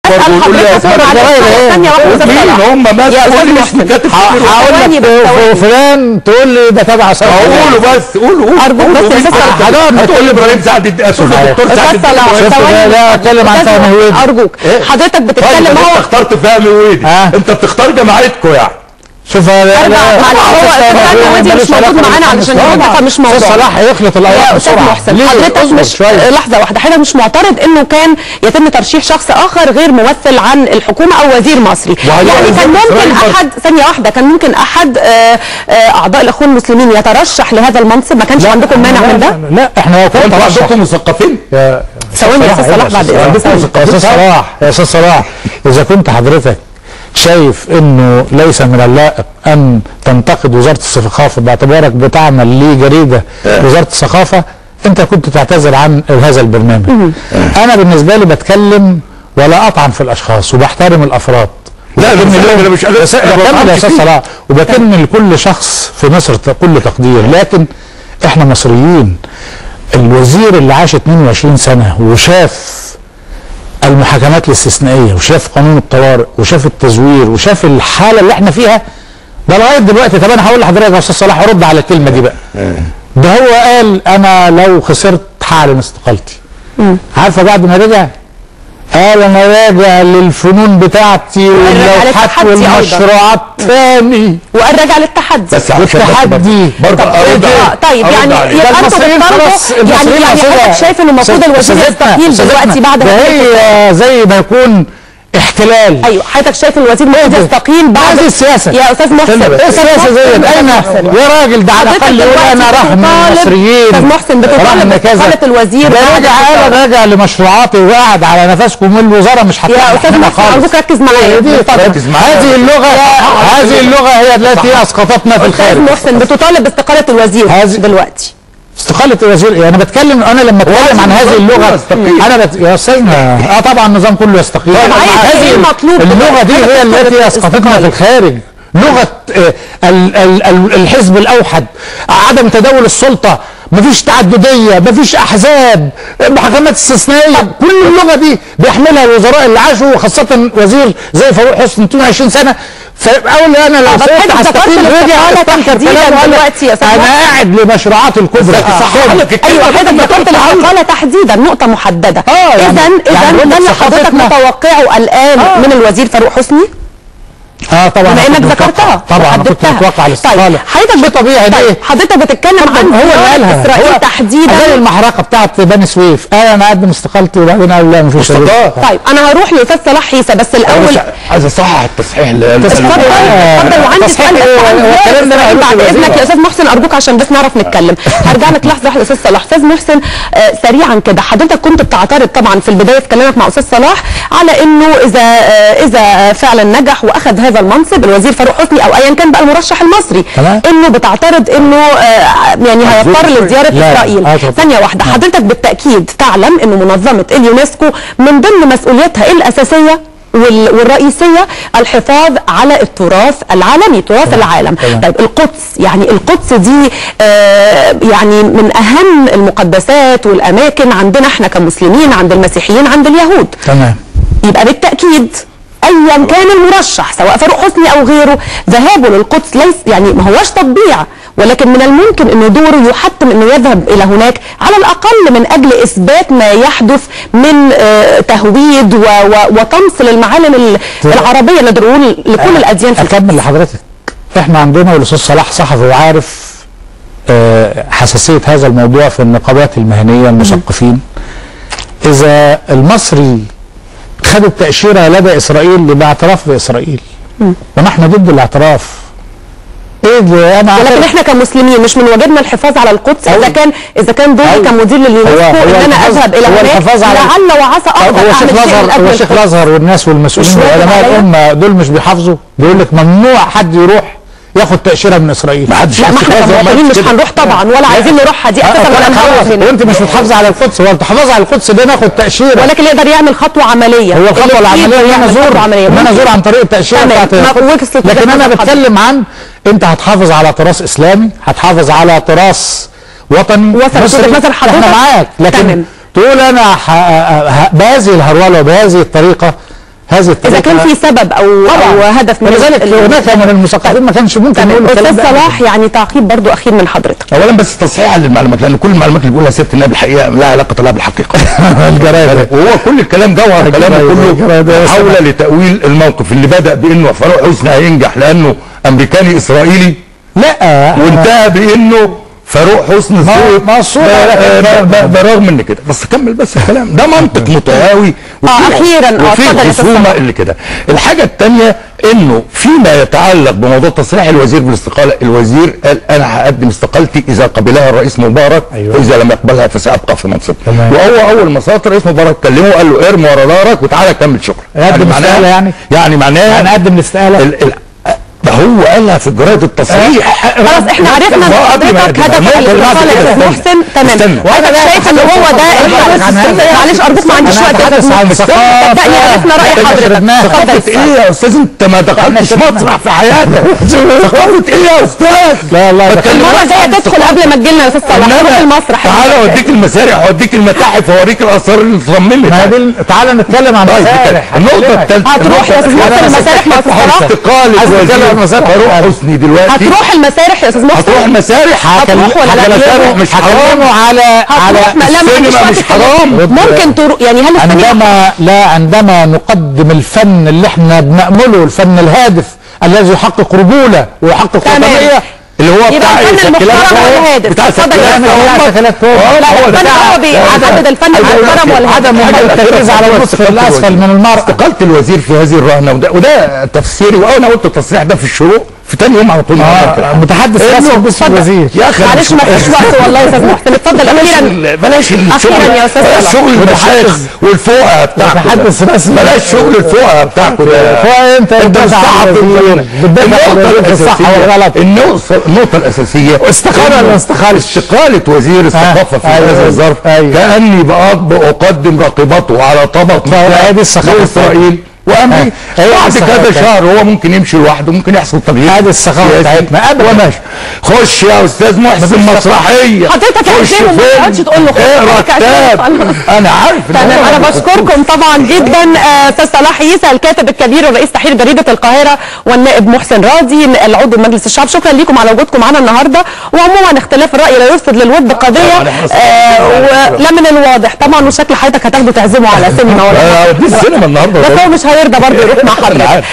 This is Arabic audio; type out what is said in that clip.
برضه وتقول لي ثانيه واحده مين هم هقول لك فلان تقول لي ده تبع صلاح. قولوا بس قولوا ارجوك بس هتقول لي ابراهيم سعد الدكتور سعد لا اتكلم عن فهمي ويدي. ارجوك حضرتك بتتكلم انت اخترت فهمي ويدي انت بتختار جماعتكم يعني. شوف هو ودي مش موجود معانا علشان المنطقه مش موجوده. صلاح يخلط الاوراق بسرعه. حضرتك مش لحظه واحده، حضرتك مش معترض انه كان يتم ترشيح شخص اخر غير ممثل عن الحكومه او وزير مصري؟ يعني كان ممكن احد ثانيه واحده كان ممكن احد اعضاء الاخوه المسلمين يترشح لهذا المنصب، ما كانش عندكم مانع من ده؟ لا احنا انتوا عندكم مثقفين. ثواني يا استاذ صلاح بعد اذنك. يا استاذ صلاح اذا كنت حضرتك شايف انه ليس من اللائق ان تنتقد وزاره الثقافه باعتبارك بتعمل لجريده وزاره الثقافه، انت كنت تعتذر عن هذا البرنامج. انا بالنسبه لي بتكلم ولا اطعن في الاشخاص وبحترم الافراد. لا انا مش يا استاذ صلاح وبكمل لكل شخص في مصر كل تقدير، لكن احنا مصريين. الوزير اللي عاش 22 سنه وشاف المحاكمات الاستثنائيه وشاف قانون الطوارئ وشاف التزوير وشاف الحاله اللي احنا فيها ده لغايه دلوقتي. طب انا هقول لحضرتك يا استاذ صلاح ارد على الكلمه دي بقى. ده هو قال انا لو خسرت هعلن استقالتي. عارفه بعد ما رجع قال انا راجع للفنون بتاعتي واللوحات والمشروعات تاني، وقال راجع للتحدي. بس التحدي برضه طيب يعني المصريين خلاص يعني حضرتك شايف ان المفروض الوزير يستقيل دلوقتي بعد ما هي زي ما يكون احتلال. ايوه حضرتك شايف الوزير المفروض يستقيل بعد هذه السياسه يا استاذ محسن. ايه السياسه زيت اين يا راجل؟ ده على الاقل يقول انا رحم المصريين. استاذ محسن بتطالب باستقاله الوزير. ده راجع لمشروعاتي وقاعد على نفسكم والوزاره مش هتطلع. يا استاذ محسن ارجوك ركز معايا. هذه اللغه هي التي اسقطتنا في الخارج. استاذ محسن بتطالب باستقاله الوزير دلوقتي. استقالة الوزير انا بتكلم، انا لما اتكلم عن هذه اللغه انا يا استاذنا طبعا النظام كله يستقيل. هذه اللغه دي هي التي اسقطتنا في الخارج. لغه الحزب الاوحد، عدم تداول السلطه، مفيش تعدديه، مفيش احزاب، محاكمات استثنائيه، كل اللغه دي بيحملها الوزراء اللي عاشوا، وخاصه وزير زي فاروق حسني 22 سنه. فاول انا لو صرت هستقيل رجع استنكر كلامه دلوقتي. انا قاعد لمشروعات الكبرى. ايوه حضرتك ذكرت الاستقاله تحديدا نقطه محدده. اذا ده اللي حضرتك متوقعه الان من الوزير فاروق حسني؟ طبعا بما انك ذكرتها طبعا كنت متوقع الاستقاله. طيب حضرتك طبيعي طيب حضرتك بتتكلم عن هو اللي قالها اسرائيل تحديدا زي المحرقه بتاعت بني سويف. انا اقدم استقالتي وبعدين قال لا مفيش. طيب انا هروح لاستاذ صلاح عيسى بس الاول عايز اصحح التصحيح اللي اتفضل وعندي سؤال بعد اذنك يا استاذ محسن ارجوك عشان بس نعرف نتكلم. هرجع لك لحظه واحده استاذ صلاح. استاذ محسن سريعا كده حضرتك كنت بتعترض طبعا في البدايه في كلامك مع استاذ صلاح على انه اذا فعلا نجح واخذ هذا المنصب الوزير فاروق حسني او ايا كان بقى المرشح المصري انه بتعترض انه يعني هيضطر لزياره اسرائيل. ثانيه واحده حضرتك بالتاكيد تعلم انه منظمه اليونسكو من ضمن مسؤولياتها الاساسيه والرئيسيه الحفاظ على التراث العالمي، تراث العالم. طيب القدس، يعني القدس دي يعني من اهم المقدسات والاماكن عندنا احنا كمسلمين، عند المسيحيين، عند اليهود. تمام. يبقى بالتاكيد ايا كان المرشح سواء فاروق حسني او غيره ذهابه للقدس ليس يعني ما هوش تطبيع، ولكن من الممكن انه دوره يحتم انه يذهب الى هناك على الاقل من اجل اثبات ما يحدث من تهويد وطمس للمعالم العربيه نقدر نقول لكل الاديان. اكمل لحضرتك. احنا عندنا والاستاذ صلاح صحفي وعارف حساسيه هذا الموضوع في النقابات المهنيه المثقفين. اذا المصري خد التأشيرة لدى إسرائيل باعتراف بإسرائيل ونحن ضد الاعتراف. ايه ده؟ ولكن احنا كمسلمين مش من واجبنا الحفاظ على القدس اذا كان دوري كمدير لليونسكو ان انا اذهب الى هناك لعل وعسى اقدر هو الشيخ الازهر والناس والمسؤولين وعلماء الامه دول مش بيحافظوا؟ بيقول لك ممنوع حد يروح ياخد تأشيرة من اسرائيل. لا ما احنا كمواطنين مش هنروح طبعا ولا عايزين نروحها دي اساسا ولا نروح هنا. وانت مش بتحافظ على القدس، هو انت حافظ على القدس ده ناخد تأشيرة، ولكن يقدر يعمل خطوه عمليه. هو الخطوه العمليه ان انا ازور عن طريق التأشيرة بتاعت القدس. لكن انا بتكلم عن انت هتحافظ على تراث اسلامي، هتحافظ على تراث وطني مصري، احنا معاك. لكن تقول انا بهذه الهروله وبهذه الطريقه هذه الطريقه اذا كان في سبب او هدف من ولذلك هناك من المثقفين ما كانش ممكن يقول الكلام استاذ ده. صلاح، يعني تعقيب برضو اخير من حضرتك. اولا بس تصحيحا للمعلومات، لان كل المعلومات اللي بيقولها سياده النائب الحقيقه لا علاقه لها بالحقيقه. الجرايد وهو كل الكلام جوهر كلامه كله محاوله لتاويل الموقف اللي بدا بانه فاروق حسني هينجح لانه امريكاني اسرائيلي، لا وانتهى بانه فاروق حسني برغم من كده. بس كمل بس الكلام ده منطق متهاوي اخيرا وفي الخصومه اللي كده. الحاجه الثانيه انه فيما يتعلق بموضوع تصريح الوزير بالاستقاله، الوزير قال انا هقدم استقالتي اذا قبلها الرئيس مبارك، واذا لم يقبلها فسابقى في منصبي. وهو اول ما سقط الرئيس مبارك كلمه قال له ارمي ورا دارك وتعالى كمل شغل. قدم استقاله يعني معناها قدم الاستقاله. ده هو قالها في جرايد التصريح. خلاص احنا عرفنا ان حضرتك هدفك الاستقاله يا استاذ محسن. تمام. وانا شايف ان هو ده معلش ارجوك ما عنديش وقت. صدقني عرفنا راي حضرتك. ثقافه ايه يا استاذ؟ انت ما دخلتش مسرح في حياتك. ثقافه ايه يا استاذ؟ لا المره الجايه تدخل قبل ما تجي لنا يا استاذ صلاح نروح المسرح. تعالى اوديك المسارح واوديك المتاحف واوريك الاثار اللي اتصممت. تعالى نتكلم عن المسارح. النقطه الثالثه هتروح يا استاذ محسن المسارح مع استاذ صلاح؟ استقاله وزير فاروق حسني دلوقتي. هتروح المسارح يا استاذ محسن؟ هتروح المسارح. هتروح ولا لا؟ مش حرام على السينما، مش حرام. ممكن تروح يعني. هل عندما نقدم الفن اللي احنا بنأمله، الفن الهادف الذي يحقق رجوله ويحقق وطنيه، اللي هو بتاع الفن المحترم والهادف. بتاع الشكلات هو بيحدد الفن المحترم والهادف. عدم التركيز على النصف الاسفل من المرأة. استقالة الوزير في هذه الرهنة، وده تفسيري، وانا قلت التصريح ده في الشروق في ثاني يوم على طول. متحدث رسمي باسم الوزير. يا اخي معلش ما فيش وقت والله يا استاذ محسن. اتفضل اخيرا. بلاش اخيرا يا استاذ صلاح. شغل المشايخ والفوقه بتاعكم. متحدث رسمي. بلاش شغل الفوقه بتاعكم ده. فوقه انت الصح والغلط. النقطة الأساسية استقالة وزير الثقافة في هذا الظرف. كأني بقدم راقبته على طبق إسرائيل وامريكا. بعد كذا شهر هو ممكن يمشي لوحده، ممكن يحصل تغيير. هذه الثقافه بتاعتنا وماشي. خش يا استاذ محسن مسرحيه. حضرتك يا ما تقعدش تقول له اقرا كتاب. انا عارف. تمام. انا بشكركم طبعا جدا استاذ صلاح عيسى الكاتب الكبير ورئيس تحرير جريده القاهره، والنائب محسن راضي العضو مجلس الشعب. شكرا لكم على وجودكم معنا النهارده. وعموما اختلاف الراي لا يفسد للود قضيه، ولا من الواضح طبعا وشكل حضرتك هتاخده تعزمه على سينما ولا دي السينما النهارده، بس هو مش هيرضى برضه يروح مع حضرتك.